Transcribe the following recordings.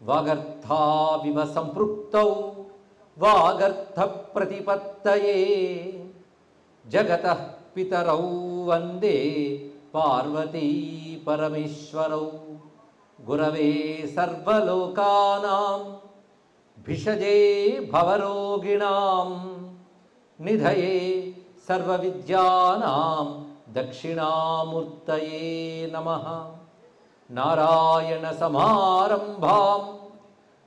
వాగర్థావివ సంపృక్తౌ వాగర్థ ప్రతిపత్తయే జగతః పితరౌ వందే పార్వతీ పరమేశ్వరౌ గురవే సర్వలోకానాం భిషజే భవరోగిణాం నిధయే సర్వవిద్యానాం దక్షిణామూర్తయే నమః. నారాయణ సమారంభాం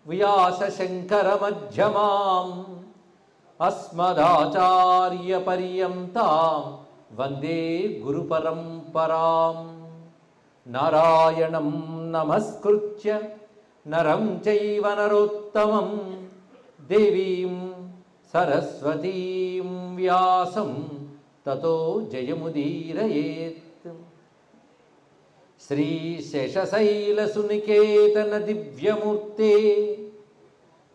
వ్యాసశంకర మధ్యమాం అస్మదాచార్య పర్యంతాం వందే గురు పరంపరాం. నారాయణం నమస్కృత్య నరం చైవ నరోత్తమం దేవీం సరస్వతీం వ్యాసం తతో జయముదీరయేత్. శ్రీశేషశైలసునికేతన దివ్యమూర్తే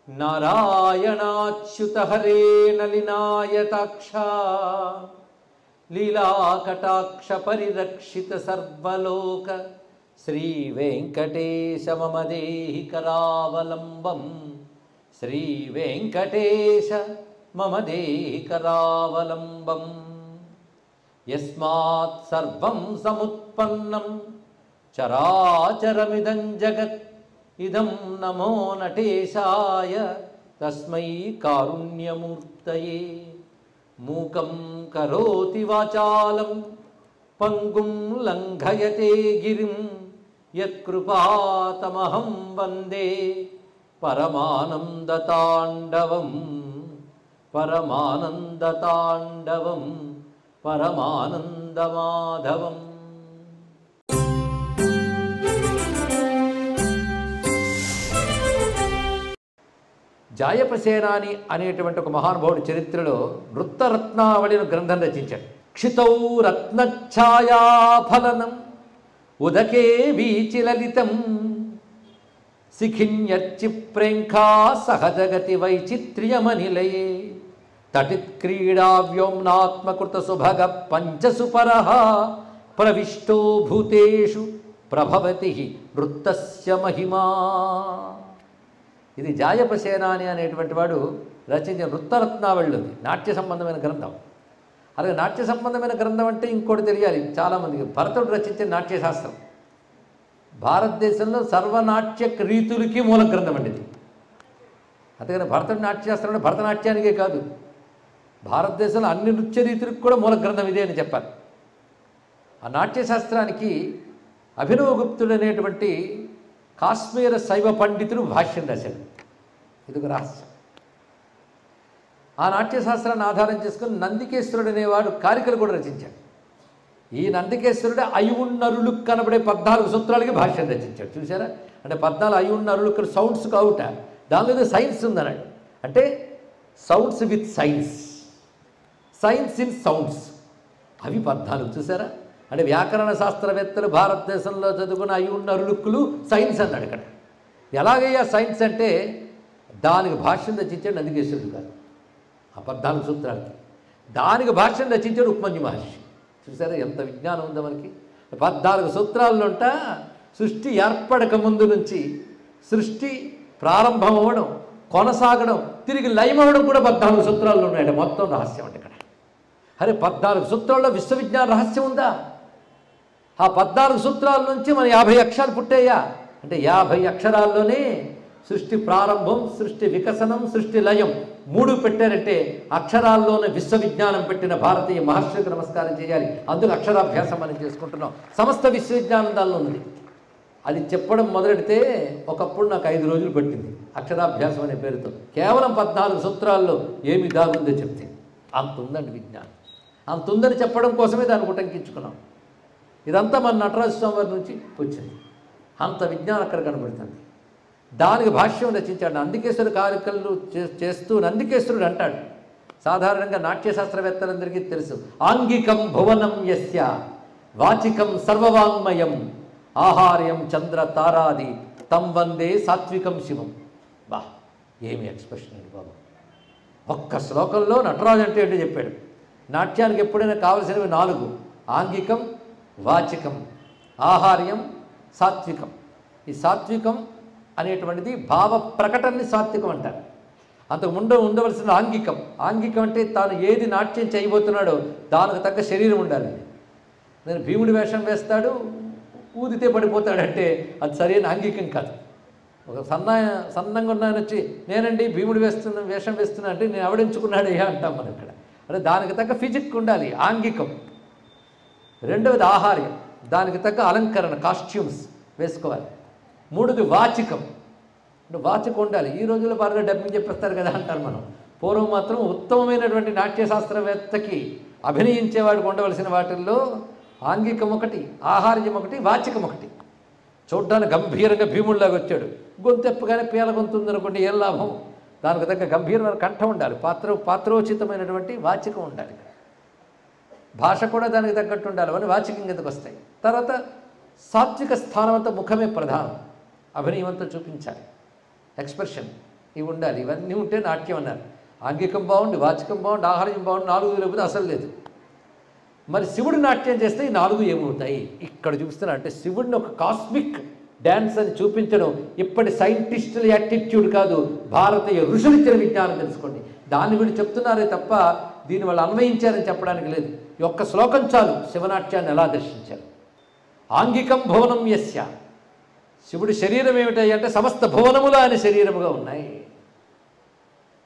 నారాయణాచ్యుత హరే నలినాయతాక్ష లీలాకటాక్ష పరిరక్షిత సర్వలోక శ్రీవేంకటేశ మమ దేహి కరావలంబం. శ్రీవేంకటేశ మమ దేహి కరావలంబం. యస్మాత్ సర్వం సముత్పన్నం చరాచరమిదం జగత్ ఇదం నమో నటేశాయ తస్మై కారుణ్యమూర్తయే. మూకం కరోతి వాచాలం పంగుం లంఘయతే గిరిం యత్కృపాతమహం వందే పరమానందతాండవం పరమానందతాండవం పరమానందమాధవం. జాయపసేనాని అనేటువంటి ఒక మహానుభావుడి చరిత్రలో వృత్తరత్నావళిని గ్రంథం రచించాడు. క్షితౌ రత్నఛాయాఫలనం ఉదకే వీచిలలితం శిఖిన్యర్చిప్రేంఖా సహజగతి వైచిత్ర్యమనిలయే తటిత్క్రీడా వ్యోమ్నాత్మకృత సుభగ పంచసుపరః ప్రవిష్టో భూతేషు ప్రభవతి వృత్తస్య మహిమా. ఇది జాయపసేనాని అనేటువంటి వాడు రచించిన వృత్తరత్నావళి, నాట్య సంబంధమైన గ్రంథం. అలాగే నాట్య సంబంధమైన గ్రంథం అంటే ఇంకోటి తెలియాలి చాలామందికి. భరతుడు రచించిన నాట్యశాస్త్రం భారతదేశంలో సర్వనాట్య రీతులకి మూల గ్రంథం అండి ఇది. అందుకని భరతుడి నాట్యశాస్త్రం అంటే భరతనాట్యానికే కాదు, భారతదేశంలో అన్ని నృత్య రీతులకు కూడా మూల గ్రంథం ఇదే అని చెప్పాలి. ఆ నాట్యశాస్త్రానికి అభినవగుప్తుడు అనేటువంటి కాశ్మీర శైవ పండితుడు భాష్యం రాశాడు. ఇది ఒక రహస్యం. ఆ నాట్యశాస్త్రాన్ని ఆధారం చేసుకుని నందికేశ్వరుడు అనేవాడు కారికలు కూడా రచించాడు. ఈ నందికేశ్వరుడు అయున్నరులు కనబడే 14 సూత్రాలకి భాష్యం రచించాడు. చూసారా, అంటే 14 అయున్నరులు సౌండ్స్ కావుట, దానిలో సైన్స్ ఉందన్నాడు. అంటే sounds with science, science in sounds, అవి 14. చూసారా, అంటే వ్యాకరణ శాస్త్రవేత్తలు భారతదేశంలో చదువుకున్న అయున్నరులుక్కులు సైన్స్ అన్నాడు. ఇక్కడ ఎలాగయ్యా సైన్స్ అంటే దానికి భాష్యం రచించాడు నందికేశ్వరుడు గారు. ఆ 14 సూత్రాలకి దానికి భాష్యం రచించాడు ఉపమన్యు మహర్షి. చూసారా ఎంత విజ్ఞానం ఉందో మనకి. 14 సూత్రాల్లోంట సృష్టి ఏర్పడక ముందు నుంచి సృష్టి ప్రారంభం అవ్వడం, కొనసాగడం, తిరిగి లయమవడం కూడా 14 సూత్రాల్లో ఉన్నాయంటే మొత్తం రహస్యం అంటే ఇక్కడ. అరే 14 సూత్రాల్లో విశ్వవిజ్ఞాన రహస్యం ఉందా? ఆ 14 సూత్రాల నుంచి మన 50 అక్షరాలు పుట్టాయా అంటే 50 అక్షరాల్లోనే సృష్టి ప్రారంభం, సృష్టి వికసనం, సృష్టి లయం 3 పెట్టారంటే అక్షరాల్లోనే విశ్వవిజ్ఞానం పెట్టిన భారతీయ మహర్షులకు నమస్కారం చేయాలి. అందుకు అక్షరాభ్యాసం మనం చేసుకుంటున్నాం. సమస్త విశ్వవిజ్ఞానం దానిలో ఉన్నది. అది చెప్పడం మొదలెడితే ఒకప్పుడు నాకు 5 రోజులు పట్టింది అక్షరాభ్యాసం అనే పేరుతో. కేవలం 14 సూత్రాల్లో ఏమి దాగుందో చెప్తే అంత ఉందండి విజ్ఞానం. అంత ఉందని చెప్పడం కోసమే దాన్ని ఉటంకించుకున్నాం. ఇదంతా మన నటరాజ స్వామి వారి నుంచి వచ్చింది. అంత విజ్ఞానం అక్కడ కనబడుతుంది. దానికి భాష్యం రచించాడు. నందికేశ్వరుడు కారికలు చేస్తూ నందికేశ్వరుడు అంటాడు, సాధారణంగా నాట్యశాస్త్రవేత్తలందరికీ తెలుసు, ఆంగికం భువనం యస్య వాచికం సర్వవాంగ్మయం ఆహార్యం చంద్ర తారాది తం వందే సాత్వికం శివం. బా ఏమి ఎక్స్ప్రెషన్ అండి బాబు. ఒక్క శ్లోకంలో నటరాజు అంటే ఏంటో చెప్పాడు. నాట్యానికి ఎప్పుడైనా కావలసినవి 4: ఆంగికం, వాచికం, ఆహార్యం, సాత్వికం. ఈ సాత్వికం అనేటువంటిది భావ ప్రకటనని సాత్వికం అంటారు. అంతకు ముందు ఉండవలసిన ఆంగికం. ఆంగికం అంటే తాను ఏది నాట్యం చేయబోతున్నాడో దానికి తగ్గ శరీరం ఉండాలి. నేను భీముడి వేషం వేస్తాడు, ఊదితే పడిపోతాడంటే అది సరైన ఆంగికం కాదు. ఒక సన్నంగా ఉన్నాయని వచ్చి నేనండి భీముడు వేషం వేస్తున్నా అంటే నేను ఎవడించుకున్నాడయ్యా అంటాం మనం ఇక్కడ. అంటే దానికి తగ్గ ఫిజిక్ ఉండాలి, ఆంగికం. రెండవది ఆహార్యం, దానికి తగ్గ అలంకరణ, కాస్ట్యూమ్స్ వేసుకోవాలి. మూడోది వాచికం, అంటే వాచకం ఉండాలి. ఈ రోజుల్లో బాగా డబ్బింగ్ చెప్పేస్తారు కదా అంటారు మనం. పూర్వం మాత్రం ఉత్తమమైనటువంటి నాట్యశాస్త్రవేత్తకి అభినయించేవాడికి ఉండవలసిన వాటిల్లో ఆంగికం ఒకటి, ఆహార్యం ఒకటి, వాచికం ఒకటి. చూడ్డానికి గంభీరంగా భీముడిలాగా వచ్చాడు, గొంతెప్పగానే పీల గొంతు ఉందనుకోండి ఏం లాభం? దానికి తగ్గ గంభీరమైన కంఠం ఉండాలి, పాత్రోచితమైనటువంటి వాచికం ఉండాలి. భాష కూడా దానికి తగ్గట్టు ఉండాలి. అవన్నీ వాచికం కిందకు వస్తాయి. తర్వాత సాత్విక స్థానం అంతా ముఖమే ప్రధానం, అభినయం అంతా చూపించాలి, ఎక్స్ప్రెషన్ ఇవి ఉండాలి. ఇవన్నీ ఉంటే నాట్యం అన్నారు. ఆంగికం బాగుండి, వాచికం బాగుండి, ఆహార్యం బాగుండి, 4 లేకపోతే అసలు లేదు. మరి శివుడు నాట్యం చేస్తే ఈ 4 ఏమవుతాయి? ఇక్కడ చూపిస్తున్నా. అంటే శివుడిని ఒక కాస్మిక్ డ్యాన్స్ అని చూపించడం ఇప్పటి సైంటిస్టుల యాటిట్యూడ్ కాదు, భారతీయ ఋషులు ఇచ్చిన విజ్ఞానం. తెలుసుకోండి, దాన్ని వీళ్ళు చెప్తున్నారే తప్ప దీన్ని వాళ్ళు అన్వయించారని చెప్పడానికి లేదు. ఈ ఒక్క శ్లోకం చాలు శివనాట్యాన్ని ఎలా దర్శించారు. ఆంగికం భువనం యస్య, శివుడి శరీరం ఏమిటాయి అంటే సమస్త భువనములు ఆయన శరీరముగా ఉన్నాయి.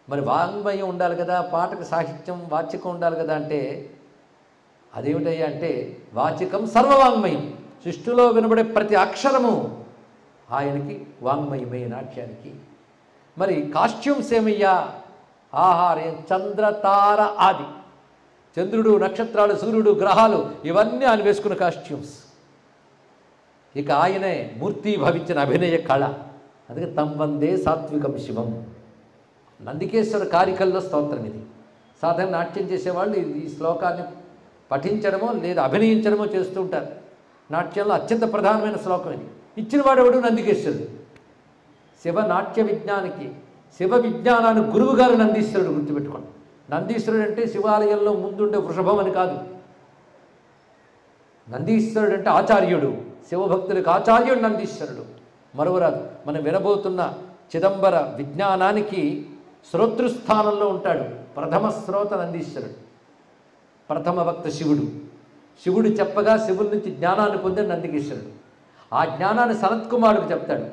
మరి వాంగ్మయం ఉండాలి కదా, పాటకు సాహిత్యం వాచికం ఉండాలి కదా. అంటే అదేమిటయ్యా అంటే వాచికం సర్వవాంగ్మయం, సృష్టిలో వినబడే ప్రతి అక్షరము ఆయనకి వాంగ్మయమే నాట్యానికి. మరి కాస్ట్యూమ్స్ ఏమయ్యా? ఆహార్యం చంద్రతార ఆది, చంద్రుడు, నక్షత్రాలు, సూర్యుడు, గ్రహాలు ఇవన్నీ ఆయన వేసుకున్న కాస్ట్యూమ్స్. ఇక ఆయనే మూర్తి భవించిన అభినయ కళ. అందుకే తం వందే సాత్వికం శివం. నందికేశ్వర కారికల్లో స్తోత్రం ఇది. సాధారణ నాట్యం చేసేవాళ్ళు ఈ శ్లోకాన్ని పఠించడమో లేదా అభినయించడమో చేస్తూ ఉంటారు. నాట్యంలో అత్యంత ప్రధానమైన శ్లోకం ఇది. ఇచ్చిన వాడెవడు? నందికేశ్వరుడు. శివ నాట్య విజ్ఞానికి, శివ విజ్ఞానానికి గురువుగారు నందీశ్వరుడు. గుర్తుపెట్టుకోండి, నందీశ్వరుడు అంటే శివాలయంలో ముందుండే వృషభం అని కాదు. నందీశ్వరుడు అంటే ఆచార్యుడు, శివభక్తులకు ఆచార్యుడు నందీశ్వరుడు. మరొకరాదు. మనం వినబోతున్న చిదంబర విజ్ఞానానికి శ్రోతృస్థానంలో ఉంటాడు. ప్రథమ శ్రోత నందీశ్వరుడు, ప్రథమ భక్త శివుడు. శివుడు చెప్పగా శివుడి నుంచి జ్ఞానాన్ని పొందాడు నందికేశ్వరుడు. ఆ జ్ఞానాన్ని సనత్కుమారుడికి చెప్తాడు,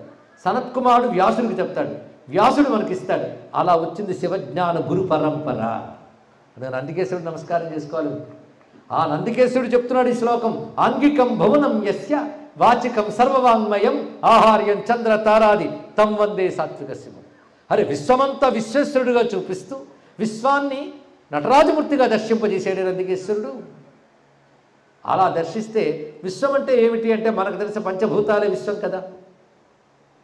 సనత్కుమారుడు వ్యాసుడికి చెప్తాడు, వ్యాసుడు మనకిస్తాడు. అలా వచ్చింది శివజ్ఞాన గురు పరంపర. నందికేశ్వరుడు నమస్కారం చేసుకోవాలి. ఆ నందికేశ్వరుడు చెప్తున్నాడు ఈ శ్లోకం. ఆంగికం భువనం యస్య వాచికం సర్వవాంగ్మయం ఆహార్యం చంద్ర తారాది తం వందే సాత్విక శివం. అరే విశ్వమంతా విశ్వేశ్వరుడుగా చూపిస్తూ విశ్వాన్ని నటరాజమూర్తిగా దర్శింపజేసాడు నందికేశ్వరుడు. అలా దర్శిస్తే విశ్వం అంటే ఏమిటి అంటే మనకు తెలిసిన పంచభూతాలే విశ్వం కదా.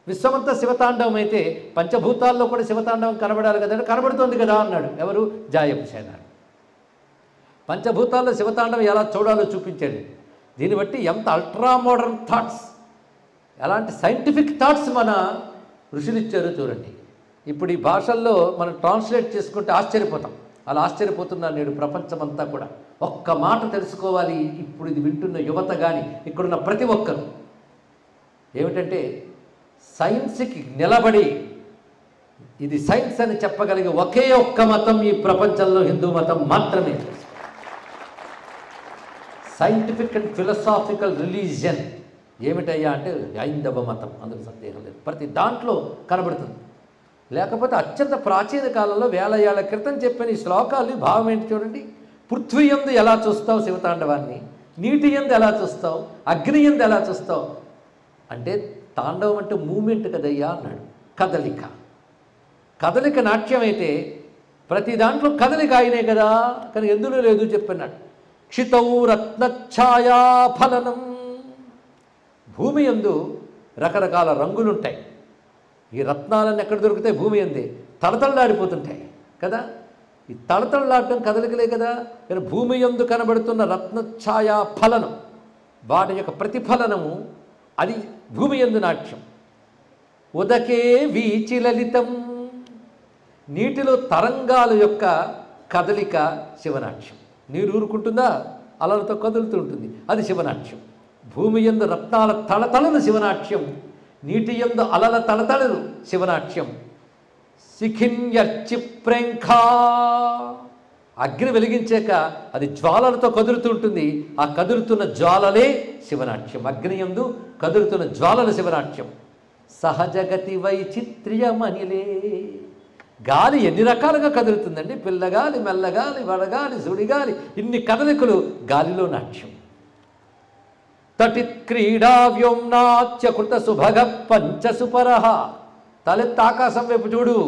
విశ్వమంతా శివతాండవం అయితే పంచభూతాల్లో కూడా శివతాండవం కనబడాలి కదా. కనబడుతోంది కదా అన్నాడు ఎవరు? జాయపుసేనాడు. పంచభూతాల్లో శివతాండవం ఎలా చూడాలో చూపించాడు. దీన్ని బట్టి ఎంత అల్ట్రా మోడర్న్ థాట్స్, ఎలాంటి సైంటిఫిక్ థాట్స్ మన ఋషులు ఇచ్చారో చూడండి. ఇప్పుడు ఈ భాషల్లో మనం ట్రాన్స్లేట్ చేసుకుంటే ఆశ్చర్యపోతాం. అలా ఆశ్చర్యపోతున్నారు నేడు ప్రపంచమంతా కూడా. ఒక్క మాట తెలుసుకోవాలి ఇప్పుడు ఇది వింటున్న యువత కానీ ఇక్కడున్న ప్రతి ఒక్కరు. ఏమిటంటే సైన్స్కి నిలబడి ఇది సైన్స్ అని చెప్పగలిగే ఒకే ఒక్క మతం ఈ ప్రపంచంలో హిందూ మతం మాత్రమే. సైంటిఫిక్ అండ్ ఫిలసాఫికల్ రిలీజియన్ ఏమిటయ్యా అంటే హైందవ మతం. అందుకు సందేహం లేదు, ప్రతి దాంట్లో కనబడుతుంది. లేకపోతే అత్యంత ప్రాచీన కాలంలో వేల ఏళ్ల క్రితం చెప్పిన ఈ శ్లోకాలు భావం ఏంటి చూడండి. పృథ్వీ యందు ఎలా చూస్తావు శివతాండవాన్ని, నీటి యందు ఎలా చూస్తావు, అగ్ని యందు ఎలా చూస్తావు అంటే తాండవం అంటే మూమెంట్ కదయ్యా అన్నాడు. కదలిక, కదలిక నాట్యం అయితే ప్రతి దాంట్లో కదలిక ఆయనే కదా, కానీ ఎందులో లేదు చెప్పన్నాడు. క్షితౌ రత్నఛాయా ఫలనం, భూమి యందు రకరకాల రంగులుంటాయి. ఈ రత్నాలన్నీ ఎక్కడ దొరుకుతాయి? భూమి యందే తళతళలాడిపోతుంటాయి కదా. ఈ తళతళలాడటం కదలికలే కదా. కానీ భూమి యందు కనబడుతున్న రత్నఛాయా ఫలనం, వాటి యొక్క ప్రతిఫలనము అది భూమి యందు నాట్యం. ఉదకే వీచిలలితం, నీటిలో తరంగాల యొక్క కదలిక శివనాట్యం. నీరు ఊరుకుంటుందా, అలలతో కదులుతూ ఉంటుంది, అది శివనాట్యం. భూమి యందు రత్నాల తళతళన శివనాట్యం, నీటి యందు అలల తలతళలు శివనాట్యం. శిఖిన్యర్చిప్రేంఖా, అగ్ని వెలిగించాక అది జ్వాలలతో కదులుతూ ఉంటుంది. ఆ కదులుతున్న జ్వాలలే శివనాట్యం. అగ్ని యందు కదులుతున్న జ్వాలల శివనాట్యం. సహజగతి వైచిత్ర్యమనిలే, గాలి ఎన్ని రకాలుగా కదులుతుందండి. పిల్లగాలి, మెల్లగాలి, వడగాలి, సుడిగాలి, ఇన్ని కదలికలు గాలిలో నాట్యం. తటి క్రీడా వ్యోమ్నాచ్య కృత సుభగ పంచసుపర, తలెత్తి ఆకాశం వైపు చూడు,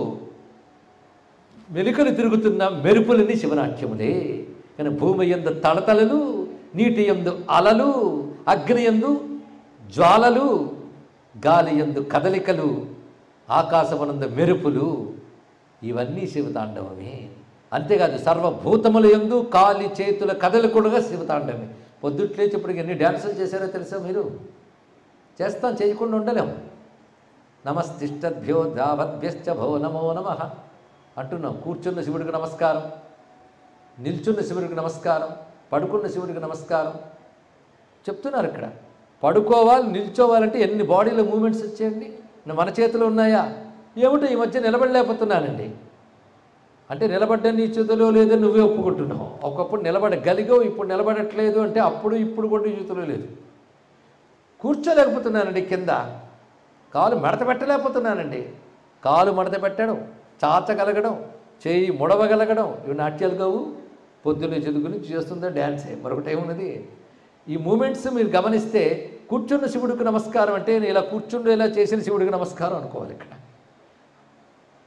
మెలికలు తిరుగుతున్న మెరుపులని శివనాట్యములే. కానీ భూమి యందు తళతళలు, నీటి యందు అలలు, అగ్ని యందు జ్వాలలు, గాలి యందు కదలికలు, ఆకాశమునందు మెరుపులు, ఇవన్నీ శివతాండవమే. అంతేకాదు సర్వభూతముల యందు కాలి చేతుల కదలికలుగా శివతాండవమే. పొద్దుట్లేచి ఇప్పటికి ఎన్ని డ్యాన్సులు చేశారో తెలుసా మీరు? చేస్తాం, చేయకుండా ఉండలేము. నమస్తిష్టద్భ్యో దావద్భ్యశ్చ భో నమో నమః అంటున్నాం. కూర్చున్న శివుడికి నమస్కారం, నిల్చున్న శివుడికి నమస్కారం, పడుకున్న శివుడికి నమస్కారం చెప్తున్నారు ఇక్కడ. పడుకోవాలి, నిల్చోవాలంటే ఎన్ని బాడీలో మూమెంట్స్ వచ్చాయండి. మన చేతిలో ఉన్నాయా? ఏమిటో ఈ మధ్య నిలబడలేకపోతున్నానండి అంటే నిలబడ్డా నీ చేతిలో లేదని నువ్వే ఒప్పుకుంటున్నావు. ఒకప్పుడు నిలబడగలిగావు, ఇప్పుడు నిలబడట్లేదు అంటే అప్పుడు ఇప్పుడు కూడా నీ చేతిలో లేదు. కూర్చోలేకపోతున్నానండి, కింద కాలు మడత పెట్టలేకపోతున్నానండి. కాలు మడత పెట్టడం, చాచగలగడం, చేయి ముడవగలగడం, ఇవి నాట్యాలు కావు. పొద్దున్నే చదువుకుని చేస్తుందా డ్యాన్సే, మరొకటి ఏమున్నది. ఈ మూమెంట్స్ మీరు గమనిస్తే కూర్చున్న శివుడికి నమస్కారం అంటే నేను ఇలా కూర్చుండేలా చేసిన శివుడికి నమస్కారం అనుకోవాలి. ఇక్కడ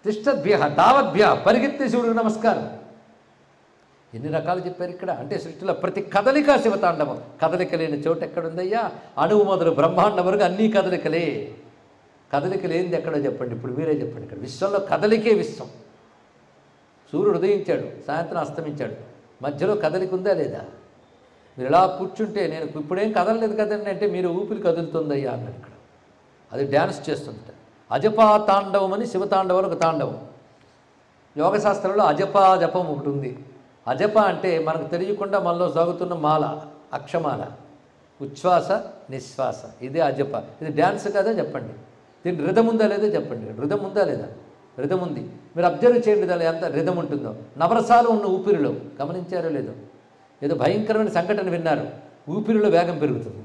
తిష్టద్భ్య దావద్భ్య, పరిగెత్తే శివుడికి నమస్కారం. ఎన్ని రకాలు చెప్పారు ఇక్కడ. అంటే సృష్టిలో ప్రతి కదలిక శివతాండవం. కదలిక లేని చోటు ఎక్కడుందయ్యా? అణువు మొదలు బ్రహ్మాండం వరకు అన్నీ కదలికలే. కదలిక లేనిది ఎక్కడో చెప్పండి, ఇప్పుడు మీరే చెప్పండి. ఇక్కడ విశ్వంలో కదలికే విశ్వం. సూర్యుడు ఉదయించాడు, సాయంత్రం అస్తమించాడు, మధ్యలో కదలిక ఉందా లేదా? మీరు ఇలా కూర్చుంటే నేను ఇప్పుడేం కదలలేదు కదండి అంటే మీరు ఊపిరి కదులుతుందయ్యా అన్నాడు ఇక్కడ. అది డ్యాన్స్ చేస్తుంట. అజపా తాండవం అని శివతాండవం ఒక తాండవం. యోగశాస్త్రంలో అజపా జపం ఒకటి ఉంది. అజప అంటే మనకు తెలియకుండా మనలో సాగుతున్న మాల, అక్షమాల, ఉచ్ఛ్వాస నిశ్వాస, ఇదే అజప. ఇది డ్యాన్స్ కదా చెప్పండి. దీని రిధం ఉందా లేదా చెప్పండి. రిధం ఉందా లేదా? రిధం ఉంది. మీరు అబ్జర్వ్ చేయండి దాని ఎంత రిధం ఉంటుందో. నవరసాలు ఉన్న ఊపిరిలో గమనించారో లేదో? ఏదో భయంకరమైన సంఘటన విన్నారు, ఊపిరిలో వేగం పెరుగుతుంది.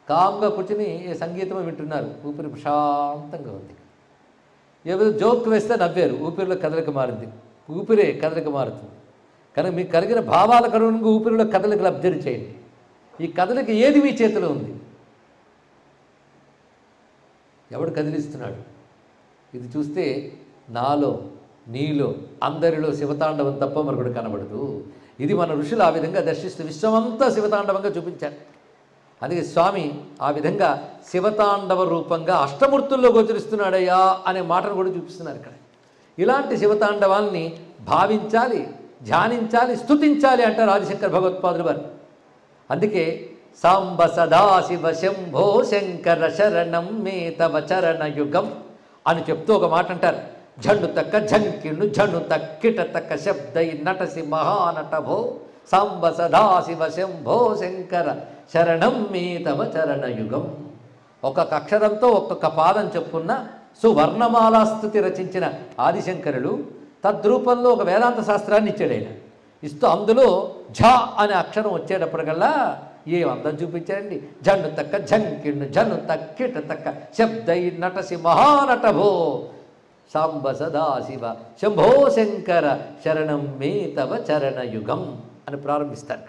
కామ్గా కూర్చుని సంగీతం వింటున్నారు, ఊపిరి ప్రశాంతంగా ఉంది. ఏదో జోక్ వేస్తే నవ్వారు, ఊపిరిలో కదలిక మారింది, ఊపిరే కదలిక మారుతుంది. కనుక మీకు కలిగిన భావాల కరువుగా ఊపిరిలో కదలికలు అబ్జర్వ్ చేయండి. ఈ కదలిక ఏది మీ చేతిలో ఉంది? ఎవడు కదిలిస్తున్నాడు? ఇది చూస్తే నాలో, నీలో, అందరిలో శివతాండవం తప్ప మరొకటి కనబడదు. ఇది మన ఋషులు ఆ విధంగా దర్శిస్తూ విశ్వమంతా శివతాండవంగా చూపించారు. అందుకే స్వామి ఆ విధంగా శివతాండవ రూపంగా అష్టమూర్తుల్లో గోచరిస్తున్నాడయ్యా అనే మాటను కూడా చూపిస్తున్నారు ఇక్కడ. ఇలాంటి శివతాండవాల్ని భావించాలి, ధ్యానించాలి, స్తుతించాలి అంటారు ఆదిశంకర భగవత్పాదులు వారు. అందుకే సాంబ సదాశివ శంభో శంకర శరణం మే తవ చరణ యుగం అని చెప్తూ ఒక మాట అంటారు. ఝండు తక్క ఝంకిణు ఝను తక్కిట తక్క శబ్దై నటసి మహానట భో సాంబ సదాశివ శంభో శంకర శరణం మే తవ చరణ యుగం. ఒక్కొక్క అక్షరంతో ఒక్కొక్క పాదం చెప్పున్న సువర్ణమాలాస్తుతి రచించిన ఆదిశంకరులు తద్రూపంలో ఒక వేదాంత శాస్త్రాన్ని ఇచ్చాడు ఆయన. ఇస్తూ అందులో ఝ అనే అక్షరం వచ్చేటప్పటికల్లా ఏం అందం చూపించారండి. ఝండు తక్క ఝంకిణు ఝను తక్కిట తక్క శబ్దై నటసి మహానట భో సాంబ సదాశివ శంభో శంకర శరణం మే తవ చరణ యుగం అని ప్రారంభిస్తారు.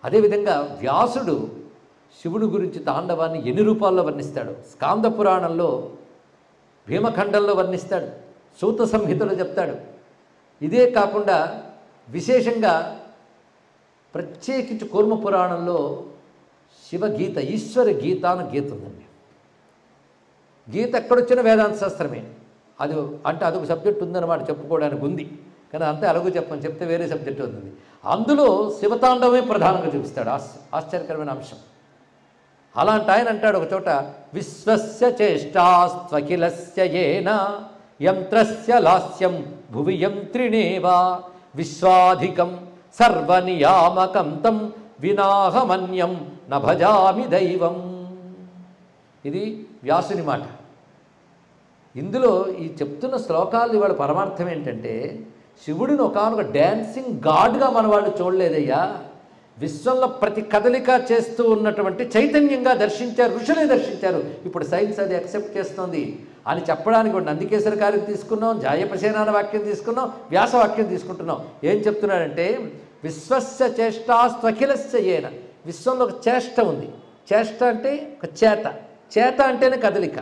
అదేవిధంగా వ్యాసుడు శివుడు గురించి తాండవాన్ని ఎన్ని రూపాల్లో వర్ణిస్తాడు. స్కాంద పురాణంలో భీమఖండంలో వర్ణిస్తాడు, సూత సంహితలో చెప్తాడు. ఇదే కాకుండా విశేషంగా ప్రత్యేకించి కూర్మ పురాణంలో శివగీత, ఈశ్వర గీత అని గీత ఉందండి. గీత ఎక్కడొచ్చిన వేదాంత శాస్త్రమే. అది అంటే అదొక సబ్జెక్ట్ ఉందన్నమాట, చెప్పుకోవడానికి ఉంది. కానీ అంతే అలాగూ చెప్పని చెప్తే వేరే సబ్జెక్ట్ అవుతుంది. అందులో శివతాండవమే ప్రధానంగా చూపిస్తాడు. ఆశ్చర్యకరమైన అంశం. అలాంటి ఆయన అంటాడు ఒక చోట, విశ్వస్య చేష్టాస్త్వఖిలస్య యేన యంత్రస్య లాస్యం భువి యంత్రిణేవా విశ్వాధికం సర్వనియామకం తం వినాహమన్యం నభజామి దైవం. ఇది వ్యాసుని మాట. ఇందులో ఈ చెప్తున్న శ్లోకాలు ఇవాళ పరమార్థం ఏంటంటే, శివుడిని ఒకానొక డ్యాన్సింగ్ గాడ్గా మన వాళ్ళు చూడలేదయ్యా, విశ్వంలో ప్రతి కదలిక చేస్తూ ఉన్నటువంటి చైతన్యంగా దర్శించారు, ఋషులే దర్శించారు. ఇప్పుడు సైన్స్ అది యాక్సెప్ట్ చేస్తుంది అని చెప్పడానికి కూడా నందికేశ్వర కార్యం తీసుకున్నాం, జాయపసేనాన వాక్యం తీసుకున్నాం, వ్యాస వాక్యం తీసుకుంటున్నాం. ఏం చెప్తున్నాడంటే, విశ్వస్య చేష్టాస్త్వఖిలస్య ఏన, విశ్వంలో ఒక చేష్ట ఉంది. చేష్ట అంటే ఒక చేత, చేత అంటేనే కదలిక,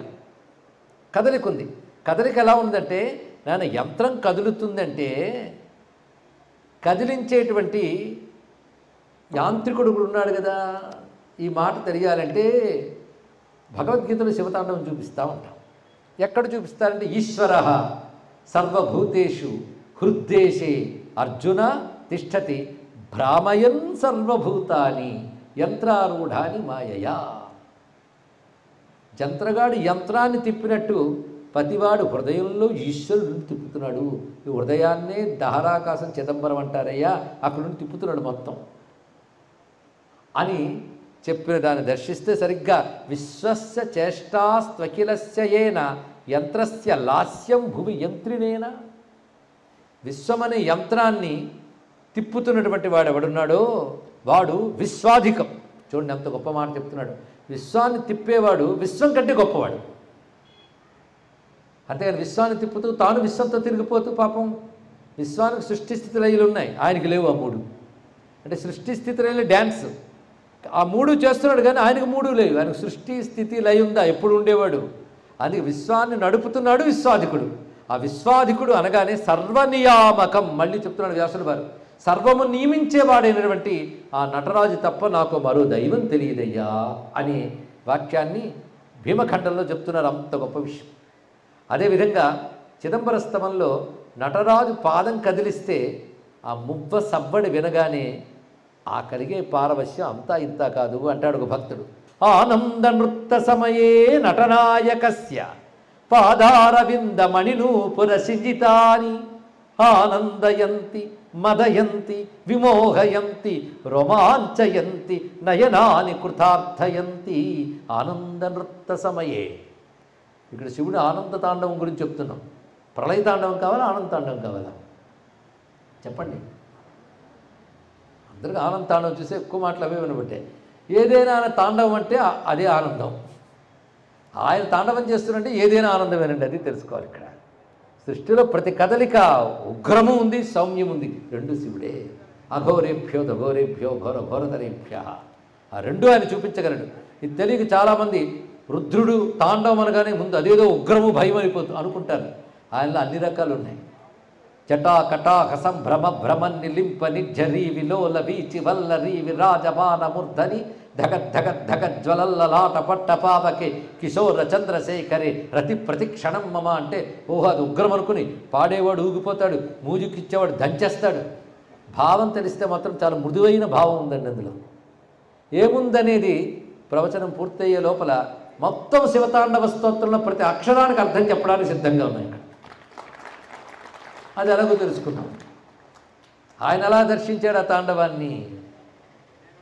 కదలిక ఉంది. కదలిక ఎలా ఉందంటే, నాన్న యంత్రం కదులుతుందంటే కదిలించేటువంటి యాంత్రికుడు కూడా ఉన్నాడు కదా. ఈ మాట తెలియాలంటే భగవద్గీతలో శివతాండవం చూపిస్తూ ఉంటాం. ఎక్కడ చూపిస్తారంటే, ఈశ్వర సర్వభూతేషు హృద్దేశే అర్జున తిష్టతి భ్రామయన్ సర్వభూతాని యంత్రారూఢాని మాయయా. జంత్రగాడు యంత్రాన్ని తిప్పినట్టు ప్రతివాడు హృదయంలో ఈశ్వరుడిని తిప్పుతున్నాడు. ఈ హృదయాన్నే దహరాకాశం చిదంబరం అంటారయ్యా, అక్కడ నుండి తిప్పుతున్నాడు మొత్తం అని చెప్పిన దాన్ని దర్శిస్తే సరిగ్గా విశ్వస్య చేష్టాస్త్వఖిలస్య ఏన యంత్రస్య లాస్యం భువి యంత్రినేనా. విశ్వమనే యంత్రాన్ని తిప్పుతున్నటువంటి వాడు ఎవడున్నాడో వాడు విశ్వాధికం. చూడండి ఎంత గొప్ప మాట చెప్తున్నాడు. విశ్వాన్ని తిప్పేవాడు విశ్వం కంటే గొప్పవాడు. అంతేగాని విశ్వాన్ని తిప్పుతూ తాను విశ్వంతో తిరిగిపోతూ పాపం విశ్వానికి సృష్టి స్థితి లయలు ఉన్నాయి, ఆయనకి లేవు ఆ మూడు. అంటే సృష్టి స్థితి లయలు డ్యాన్స్ ఆ మూడు చేస్తున్నాడు కానీ ఆయనకు మూడు లేవు. ఆయనకు సృష్టి స్థితి లయ ఉందా, ఎప్పుడు ఉండేవాడు. అందుకే విశ్వాన్ని నడుపుతున్నాడు విశ్వాధికుడు. ఆ విశ్వాధికుడు అనగానే సర్వనియామకం, మళ్ళీ చెప్తున్నాడు వ్యాసుల వారు, సర్వము నియమించేవాడైనటువంటి ఆ నటరాజు తప్ప నాకు మరో దైవం తెలియదయ్యా అనే వాక్యాన్ని భీమఖండంలో చెప్తున్నారు. అంత గొప్ప విషయం. అదేవిధంగా చిదంబర స్తవంలో నటరాజు పాదం కదిలిస్తే ఆ మువ్వ సవ్వడి వినగానే ఆ కలిగే పారవశ్యం అంతా ఇంత కాదు అంటాడు ఒక భక్తుడు. ఆనంద నృత్త సమయే నటనాయకస్య పాదారవింద మణినూపుర సిజితాని ఆనందయంతి మదయంతి విమోహయంతి రోమాంచయంతి నయనాని కృతార్థయంతి. ఆనంద నృత్త సమయే, ఇక్కడ శివుడు ఆనంద తాండవం గురించి చెప్తున్నాం. ప్రళయ తాండవం కావాలా, ఆనంద తాండవం కావాలా చెప్పండి. అందరికీ ఆనంద తాండవం చూస్తే ఎక్కువ మాటలు అవే వినబట్టే. ఏదైనా తాండవం అంటే అదే ఆనందం. ఆయన తాండవం చేస్తున్నంటే ఏదైనా ఆనందమేనండి, అది తెలుసుకోవాలి. ఇక్కడ సృష్టిలో ప్రతి కదలిక ఉగ్రము ఉంది, సౌమ్యం ఉంది, రెండు శివుడే. అఘోరేభ్యో దఘోరేభ్యో ఘోర ఘోరతరేభ్య, ఆ రెండు ఆయన చూపించగలడు. ఇది తెలియక చాలామంది రుద్రుడు తాండవం అనగానే ముందు అదేదో ఉగ్రము భయం అనుకుంటారు. ఆయనలో అన్ని రకాలు ఉన్నాయి. జటా కటాహసం భ్రమ భ్రమన్ నిలింప నిర్జరీ విలోల వీచి వల్లరీ విరాజమాన మూర్ధని ధగద్ధగద్ధగజ్వలల్లలాట పట్టపావకే కిశోర చంద్రశేఖరే రతి ప్రతిక్షణం మమ అంటే ఓహో అది ఉగ్రం అనుకుని పాడేవాడు ఊగిపోతాడు, మూజుకిచ్చేవాడు దంచేస్తాడు. భావం తెలిస్తే మాత్రం చాలా మృదువైన భావం ఉందండి అందులో. ఏముందనేది ప్రవచనం పూర్తయ్యే లోపల మొత్తం శివతాండవ స్తోత్రంలో ప్రతి అక్షరానికి అర్థం చెప్పడానికి సిద్ధంగా ఉన్నాయి. ఇక్కడ అది ఎలాగో తెలుసుకున్నాం. ఆయన ఎలా దర్శించాడు ఆ తాండవాన్ని,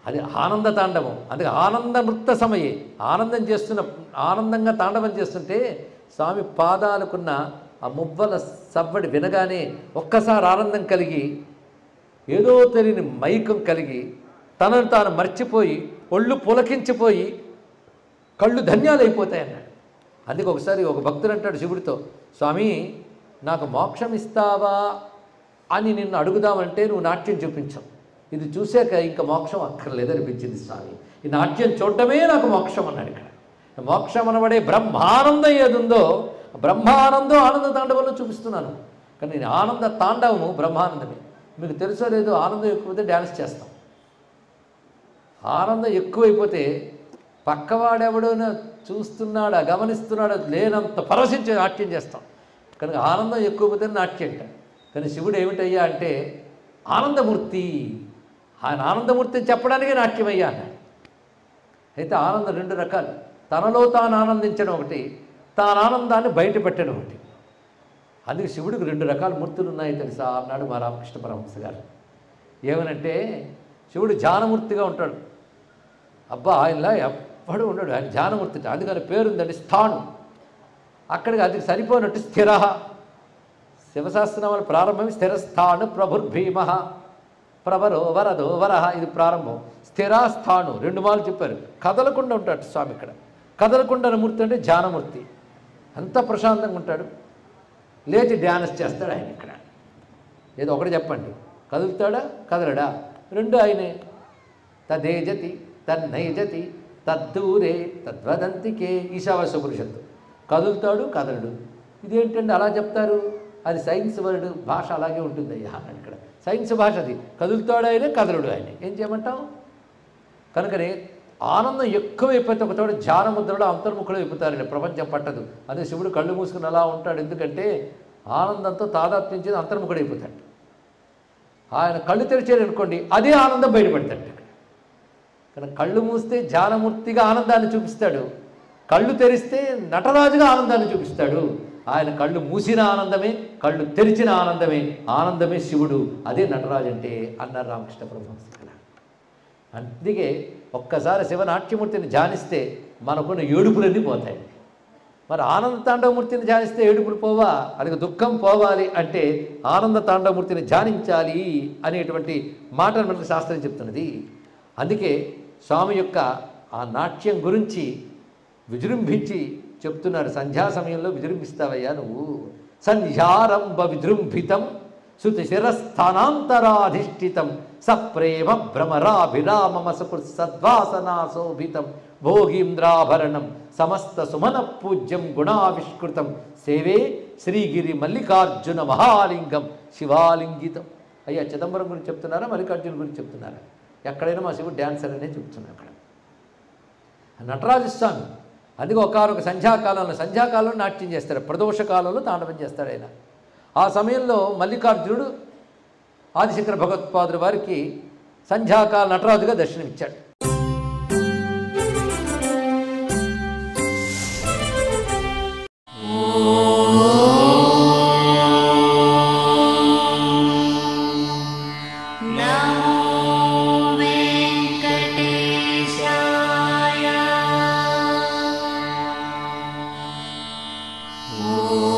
అది ఆనంద తాండవం. అందుకే ఆనంద నృత్త సమయే, ఆనందంగా తాండవం చేస్తుంటే స్వామి పాదాలకున్న ఆ మువ్వల సవ్వడి వినగానే ఒక్కసారి ఆనందం కలిగి, ఏదో తెలియని మైకం కలిగి, తనను తాను మర్చిపోయి ఒళ్ళు పులకించిపోయి కళ్ళు ధన్యాలు అయిపోతాయన్నాడు. అందుకే ఒకసారి ఒక భక్తుడు అంటాడు శివుడితో, స్వామి నాకు మోక్షం ఇస్తావా అని నిన్ను అడుగుదామంటే నువ్వు నాట్యం చూపించావు, ఇది చూసాక ఇంకా మోక్షం అక్కర్లేదనిపించింది స్వామి, ఈ నాట్యం చూడటమే నాకు మోక్షం అన్నాడు. ఇక్కడ మోక్షం అనబడే బ్రహ్మానందం ఏదుందో బ్రహ్మానందం ఆనంద తాండవంలో చూపిస్తున్నాను. కానీ నేను ఆనంద తాండవము బ్రహ్మానందమే. మీకు తెలుసో లేదో, ఆనందం ఎక్కువైతే డ్యాన్స్ చేస్తాం, ఆనందం ఎక్కువైపోతే పక్కవాడెవడో చూస్తున్నాడా గమనిస్తున్నాడా లేనంత పరవశించి నాట్యం చేస్తాం. కనుక ఆనందం ఎక్కువైపోతే నాట్యం అంట. కానీ శివుడు ఏమిటయ్యా అంటే ఆనందమూర్తి, ఆయన ఆనందమూర్తిని చెప్పడానికే నాట్యమయ్యా అన్నాడు. అయితే ఆనందం రెండు రకాలు, తనలో తాను ఆనందించడం ఒకటి, తాను ఆనందాన్ని బయట పెట్టడం ఒకటి. అందుకే శివుడికి రెండు రకాల మూర్తులు ఉన్నాయి తెలుసా అన్నాడు మా రామకృష్ణ పరమహంస గారు. ఏమనంటే శివుడు ధ్యానమూర్తిగా ఉంటాడు. అబ్బా ఆయనలా ఎవ్వడు ఉండడు, ఆయన ధ్యానమూర్తిట. అందుకని పేరుందండి స్థాణు. అక్కడికి అది సరిపోయినట్టు స్థిర. శివశాస్త్రనామాల ప్రారంభం స్థిరస్థాణు ప్రభుర్భీమ ప్రవరో వరదో వరహ, ఇది ప్రారంభం. స్థిరాస్థాణు 2 మార్లు చెప్పారు. కదలకుండా ఉంటాడు స్వామి ఇక్కడ. కదలకుండా మూర్తి అంటే ధ్యానమూర్తి. అంత ప్రశాంతంగా ఉంటాడు. లేచి డ్యాన్స్ చేస్తాడు ఆయన ఇక్కడ. ఏదో ఒకటి చెప్పండి, కదులుతాడా కదలడా? 2 ఆయనే. తదేజతి తన్నైజతి తద్దూరే తద్వదంతికే ఈశావాస్య ఉపనిషత్తు. కదులుతాడు కదలడు. ఇదేంటండి అలా చెప్తారు? అది సైన్స్ వర్డ్, భాష అలాగే ఉంటుంది అయ్యా అని ఇక్కడ. సైన్స్ భాష అది. కదులుతాడు ఆయనే, కదలడు ఆయనే. ఏం చేయమంటాం? కనుకనే ఆనందం ఎక్కువైపోతే ఒక చోట ధ్యానముద్రలో అంతర్ముఖుడు అయిపోతారండి. ప్రపంచం పట్టదు. అదే శివుడు కళ్ళు మూసుకుని అలా ఉంటాడు. ఎందుకంటే ఆనందంతో తాదాత్మ్యం అంతర్ముఖుడు అయిపోతాడు. ఆయన కళ్ళు తెరిచారు అనుకోండి, అదే ఆనందం బయటపడతాడు. కానీ కళ్ళు మూస్తే ధ్యానమూర్తిగా ఆనందాన్ని చూపిస్తాడు, కళ్ళు తెరిస్తే నటరాజుగా ఆనందాన్ని చూపిస్తాడు. ఆయన కళ్ళు మూసిన ఆనందమే, కళ్ళు తెరిచిన ఆనందమే, ఆనందమే శివుడు. అదే నటరాజు అంటే అన్నారు రామకృష్ణ పరమహంస. అందుకే ఒక్కసారి శివనాట్యమూర్తిని ధ్యానిస్తే మనకున్న ఏడుపులన్నీ పోతాయి. మరి ఆనంద తాండవమూర్తిని ధ్యానిస్తే ఏడుపులు పోవా? అది దుఃఖం పోవాలి అంటే ఆనంద తాండవమూర్తిని ధ్యానించాలి అనేటువంటి మాటను మనకు శాస్త్రం చెప్తున్నది. అందుకే స్వామి యొక్క ఆ నాట్యం గురించి విజృంభించి చెప్తున్నారు. సంధ్యా సమయంలో విజృంభిస్తావయ్యా నువ్వు. సంధ్యారంభ విజృంభితం శృతి శిరస్థానాంతరాధిష్ఠితం సప్రేమ భ్రమరాభిరామమసకృత్ సద్వాసనాశోభితం భోగీంద్రాభరణం సమస్త సుమన పూజ్యం గుణావిష్కృతం సేవే శ్రీగిరి మల్లికార్జున మహాలింగం శివాలింగితం. అయ్యా చిదంబరం గురించి చెప్తున్నారా, మల్లికార్జున గురించి చెప్తున్నారా? ఎక్కడైనా మా శివుడు డ్యాన్సర్ అనే చెప్తున్నాను. అక్కడ నటరాజస్వామి. అందుకే ఒకనొక సంధ్యాకాలంలో నాట్యం చేస్తారు, ప్రదోష కాలంలో తాండవం చేస్తాడు ఆయన. ఆ సమయంలో మల్లికార్జునుడు ఆదిశంకర భగవత్పాదుల వారికి సంధ్యాకాల నటరాజుగా దర్శనమిచ్చాడు. ఓ